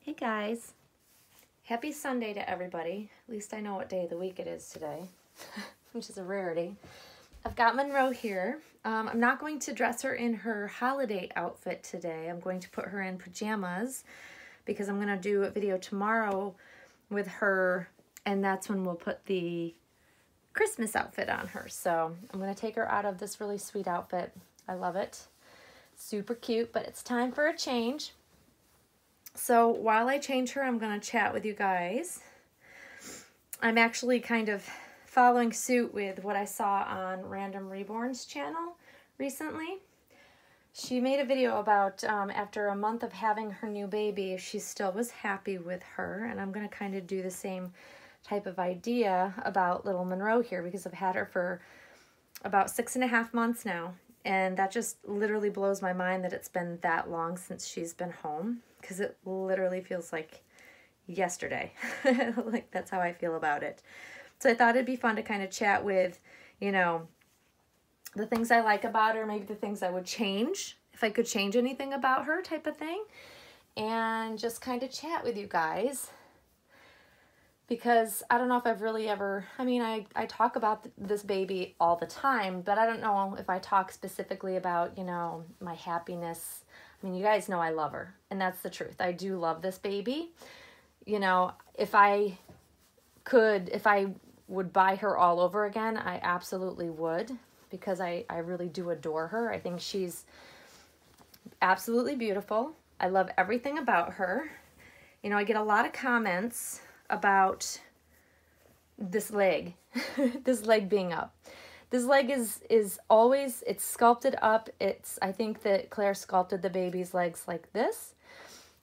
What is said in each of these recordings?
Hey guys, happy Sunday to everybody. At least I know what day of the week it is today, which is a rarity. I've got Monroe here. I'm not going to dress her in her holiday outfit today. I'm going to put her in pajamas because I'm going to do a video tomorrow with her, and that's when we'll put the Christmas outfit on her. So I'm going to take her out of this really sweet outfit. I love it. Super cute, but it's time for a change. So while I change her, I'm going to chat with you guys. I'm actually kind of following suit with what I saw on Random Reborn's channel recently. She made a video about after a month of having her new baby, if she still was happy with her. And I'm going to kind of do the same type of idea about little Monroe here because I've had her for about 6.5 months now. And that just literally blows my mind that it's been that long since she's been home, because it literally feels like yesterday. Like, that's how I feel about it. So I thought it'd be fun to kind of chat with, you know, the things I like about her, maybe the things I would change, if I could change anything about her type of thing, and just kind of chat with you guys. Because I don't know if I've really ever, I mean, I talk about this baby all the time, but I don't know if I talk specifically about, you know, my happiness. I mean, you guys know I love her, and that's the truth. I do love this baby. You know, if I would buy her all over again, I absolutely would, because I really do adore her. I think she's absolutely beautiful. I love everything about her. You know, I get a lot of comments about this leg, this leg being up. This leg is always, it's sculpted up. I think that Claire sculpted the baby's legs like this.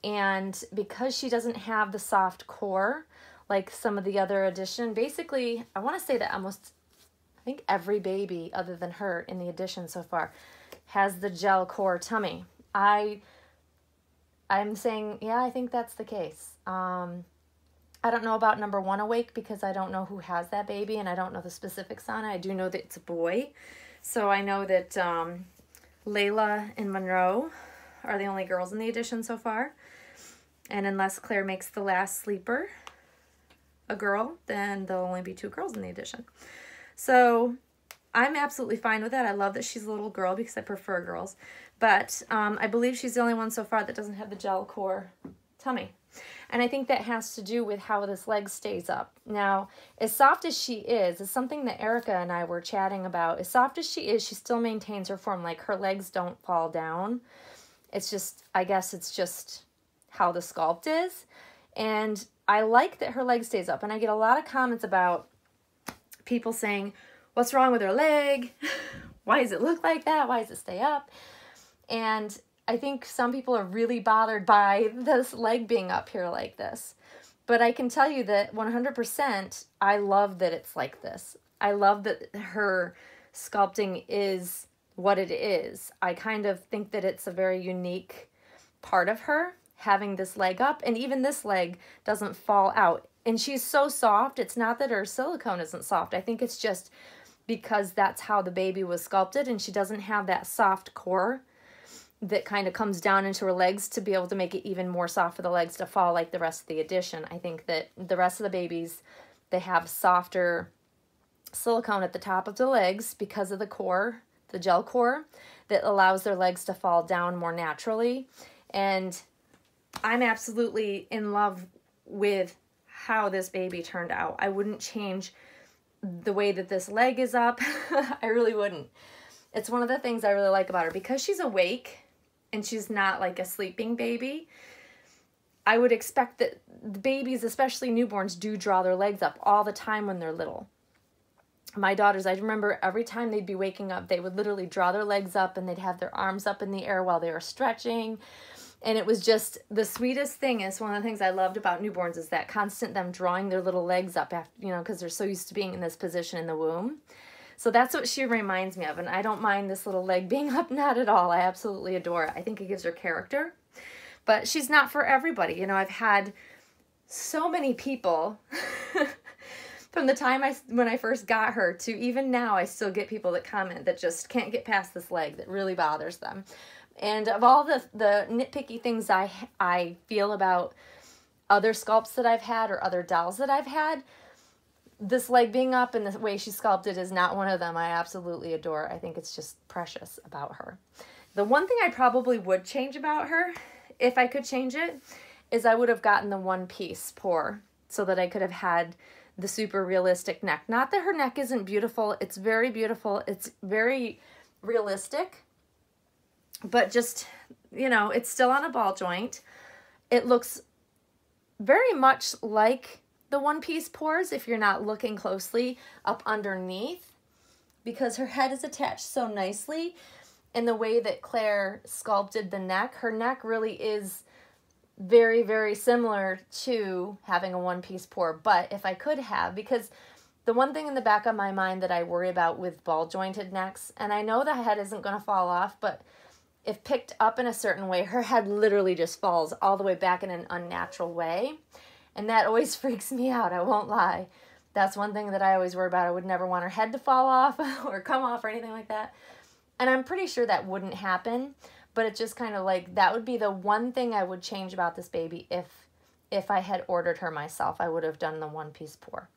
And because she doesn't have the soft core like some of the other edition, basically, I want to say that I think every baby other than her in the edition so far has the gel core tummy. I'm saying, yeah, I think that's the case. I don't know about number 1 awake because I don't know who has that baby and I don't know the specifics on it. I do know that it's a boy. So I know that Layla and Monroe are the only girls in the edition so far. And unless Claire makes the last sleeper a girl, then there'll only be 2 girls in the edition. So I'm absolutely fine with that. I love that she's a little girl because I prefer girls. But I believe she's the only one so far that doesn't have the gel core tummy. And I think that has to do with how this leg stays up. Now, as soft as she is, it's something that Erica and I were chatting about. As soft as she is, she still maintains her form. Like, her legs don't fall down. It's just, I guess it's just how the sculpt is. And I like that her leg stays up. And I get a lot of comments about people saying, what's wrong with her leg? Why does it look like that? Why does it stay up? And I think some people are really bothered by this leg being up here like this. But I can tell you that 100% I love that it's like this. I love that her sculpting is what it is. I kind of think that it's a very unique part of her, having this leg up. And even this leg doesn't fall out. And she's so soft. It's not that her silicone isn't soft. I think it's just because that's how the baby was sculpted, and she doesn't have that soft core that kind of comes down into her legs to be able to make it even more soft for the legs to fall like the rest of the edition. I think that the rest of the babies, they have softer silicone at the top of the legs because of the core, the gel core, that allows their legs to fall down more naturally. And I'm absolutely in love with how this baby turned out. I wouldn't change the way that this leg is up. I really wouldn't. It's one of the things I really like about her. Because she's awake and she's not like a sleeping baby, I would expect that the babies, especially newborns, do draw their legs up all the time when they're little. My daughters, I remember every time they'd be waking up, they would literally draw their legs up and they'd have their arms up in the air while they were stretching. And it was just the sweetest thing. It's one of the things I loved about newborns is that constant them drawing their little legs up after, you know, because they're so used to being in this position in the womb. So that's what she reminds me of, and I don't mind this little leg being up, not at all. I absolutely adore it. I think it gives her character, but she's not for everybody. You know, I've had so many people from the time when I first got her to even now, I still get people that comment that just can't get past this leg, that really bothers them. And of all the nitpicky things I feel about other sculpts that I've had or other dolls that I've had, this leg being up and the way she's sculpted is not one of them. I absolutely adore. I think it's just precious about her. The one thing I probably would change about her, if I could change it, is I would have gotten the one-piece pour so that I could have had the super realistic neck. Not that her neck isn't beautiful. It's very beautiful. It's very realistic. But just, you know, it's still on a ball joint. It looks very much like the one-piece pours if you're not looking closely up underneath, because her head is attached so nicely. And the way that Claire sculpted the neck, her neck really is very, very similar to having a one-piece pour. But if I could have, because the one thing in the back of my mind that I worry about with ball-jointed necks, and I know the head isn't going to fall off, but if picked up in a certain way, her head literally just falls all the way back in an unnatural way. And that always freaks me out, I won't lie. That's one thing that I always worry about. I would never want her head to fall off or come off or anything like that. And I'm pretty sure that wouldn't happen, but it's just kind of like, that would be the one thing I would change about this baby if I had ordered her myself. I would have done the one-piece pour.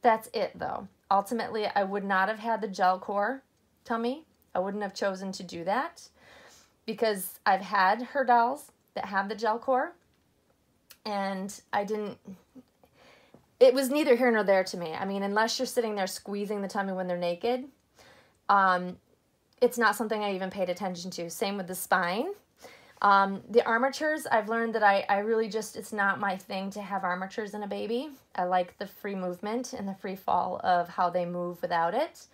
That's it, though. Ultimately, I would not have had the gel core tummy. I wouldn't have chosen to do that, because I've had her dolls that have the gel core, and it was neither here nor there to me. I mean, unless you're sitting there squeezing the tummy when they're naked, it's not something I even paid attention to. Same with the spine. The armatures, I've learned that I really just, it's not my thing to have armatures in a baby. I like the free movement and the free fall of how they move without it,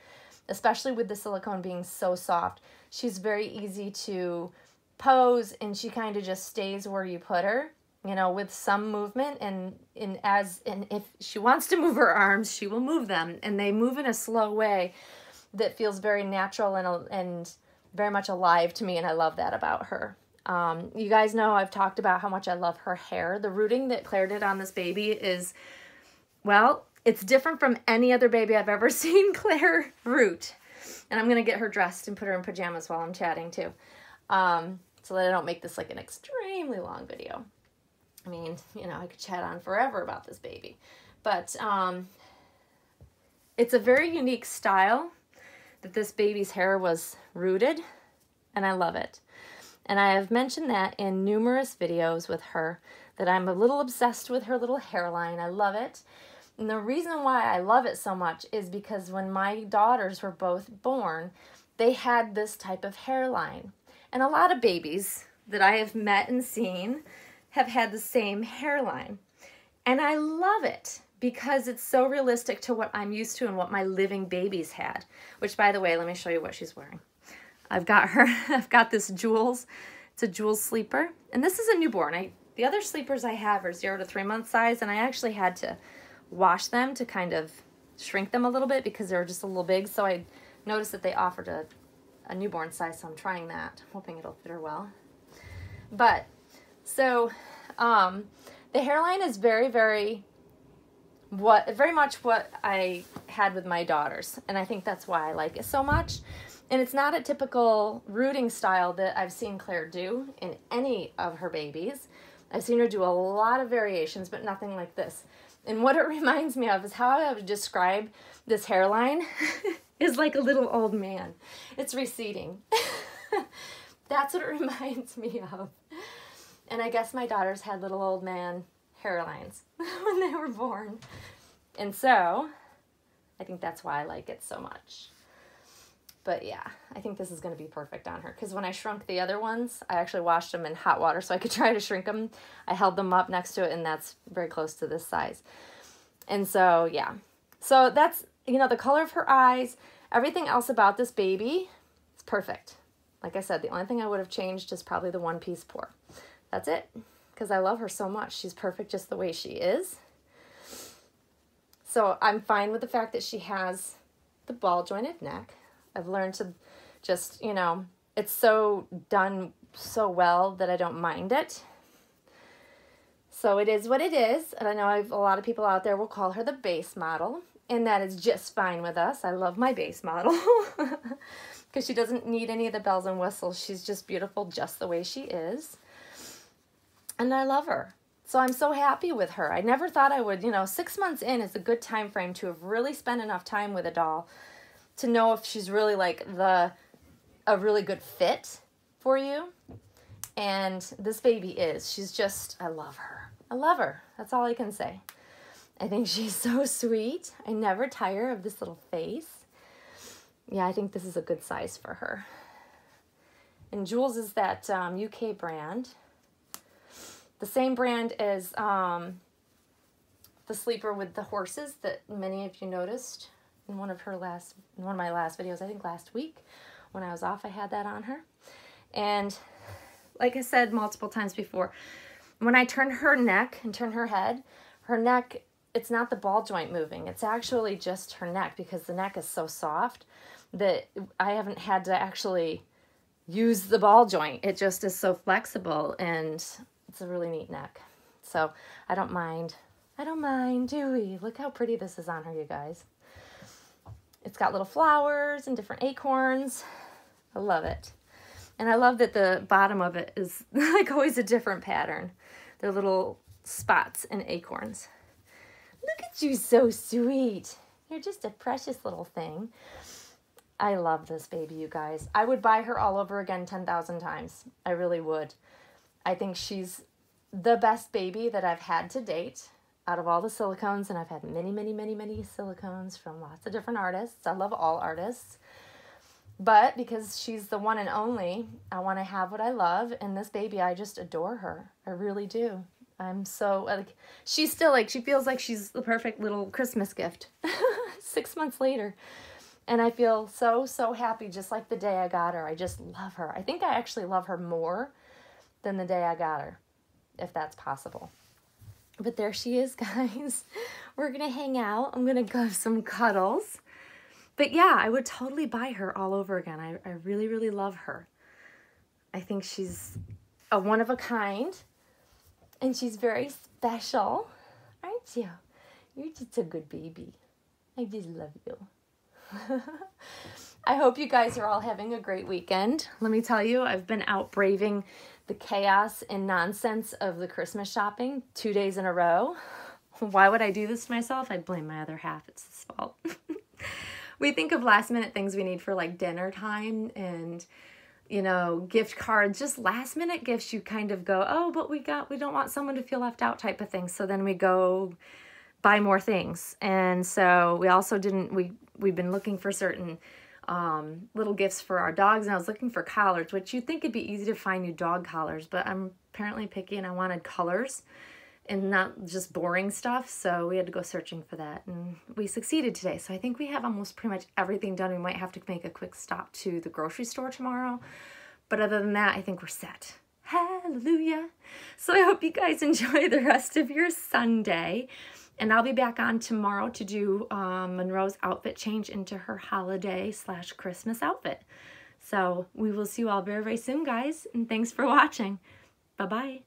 especially with the silicone being so soft. She's very easy to pose, and she kind of just stays where you put her, you know, with some movement. And if she wants to move her arms, she will move them, and they move in a slow way that feels very natural and very much alive to me, and I love that about her. You guys know I've talked about how much I love her hair. The rooting that Claire did on this baby is, well, it's different from any other baby I've ever seen Claire root. And I'm going to get her dressed and put her in pajamas while I'm chatting too. So that I don't make this like an extremely long video. I mean, you know, I could chat on forever about this baby. But it's a very unique style that this baby's hair was rooted, and I love it. And I have mentioned that in numerous videos with her, that I'm a little obsessed with her little hairline. I love it. And the reason why I love it so much is because when my daughters were both born, they had this type of hairline. And a lot of babies that I have met and seen have had the same hairline. And I love it because it's so realistic to what I'm used to and what my living babies had. Which, by the way, let me show you what she's wearing. I've got this Jules. It's a Jules sleeper. And this is a newborn. The other sleepers I have are 0 to 3 month size, and I actually had to wash them to kind of shrink them a little bit because they were just a little big. So I noticed that they offered a newborn size, so I'm trying that, hoping it'll fit her well. But, so, the hairline is very much what I had with my daughters, and I think that's why I like it so much. And it's not a typical rooting style that I've seen Claire do in any of her babies. I've seen her do a lot of variations, but nothing like this. And what it reminds me of is how I would describe this hairline is like a little old man. It's receding. That's what it reminds me of. And I guess my daughters had little old man hairlines when they were born. And so I think that's why I like it so much. But yeah, I think this is going to be perfect on her. Because when I shrunk the other ones, I actually washed them in hot water so I could try to shrink them. I held them up next to it, and that's very close to this size. And so, yeah. So that's, you know, the color of her eyes, everything else about this baby is perfect. Like I said, the only thing I would have changed is probably the one-piece pour. That's it. Because I love her so much. She's perfect just the way she is. So I'm fine with the fact that she has the ball-jointed neck. I've learned to just, you know, it's so done so well that I don't mind it. So it is what it is. And I know a lot of people out there will call her the base model. And that is just fine with us. I love my base model. Because she doesn't need any of the bells and whistles. She's just beautiful just the way she is. And I love her. So I'm so happy with her. I never thought I would, 6 months in is a good time frame to have really spent enough time with a doll to know if she's really like a really good fit for you. And this baby is. She's just, I love her. I love her. That's all I can say. I think she's so sweet. I never tire of this little face. Yeah, I think this is a good size for her. And Jules is that UK brand. The same brand as the sleeper with the horses that many of you noticed in one of my last videos, I think last week when I was off, I had that on her. And like I said multiple times before, when I turn her neck and turn her head, her neck, it's not the ball joint moving. It's actually just her neck, because the neck is so soft that I haven't had to actually use the ball joint. It just is so flexible, and it's a really neat neck. So I don't mind. I don't mind, do we? Look how pretty this is on her, you guys. It's got little flowers and different acorns. I love it. And I love that the bottom of it is like always a different pattern. They're little spots and acorns. Look at you, so sweet. You're just a precious little thing. I love this baby, you guys. I would buy her all over again 10,000 times. I really would. I think she's the best baby that I've had to date out of all the silicones, and I've had many, many, many, many silicones from lots of different artists. I love all artists. But because she's the one and only, I want to have what I love, and this baby, I just adore her. I really do. I'm so, like, she's still, like, she feels like she's the perfect little Christmas gift 6 months later. And I feel so, so happy, just like the day I got her. I just love her. I think I actually love her more than the day I got her, if that's possible. But there she is, guys. We're going to hang out. I'm going to go have some cuddles. But yeah, I would totally buy her all over again. I really, really love her. I think she's a one of a kind. And she's very special. Aren't you? You're just a good baby. I just love you. I hope you guys are all having a great weekend. Let me tell you, I've been out braving the chaos and nonsense of the Christmas shopping 2 days in a row. Why would I do this to myself? I blame my other half. It's his fault. We think of last minute things we need for like dinner time and, gift cards, just last minute gifts. You kind of go, oh, but we don't want someone to feel left out type of thing. So then we go buy more things. And so we also we've been looking for certain little gifts for our dogs. And I was looking for collars, which you'd think it'd be easy to find new dog collars, but I'm apparently picky and I wanted colors and not just boring stuff. So we had to go searching for that, and we succeeded today. So I think we have almost pretty much everything done. We might have to make a quick stop to the grocery store tomorrow. But other than that, I think we're set. Hallelujah. So I hope you guys enjoy the rest of your Sunday. And I'll be back on tomorrow to do Monroe's outfit change into her holiday/Christmas outfit. So we will see you all very, very soon, guys. And thanks for watching. Bye-bye.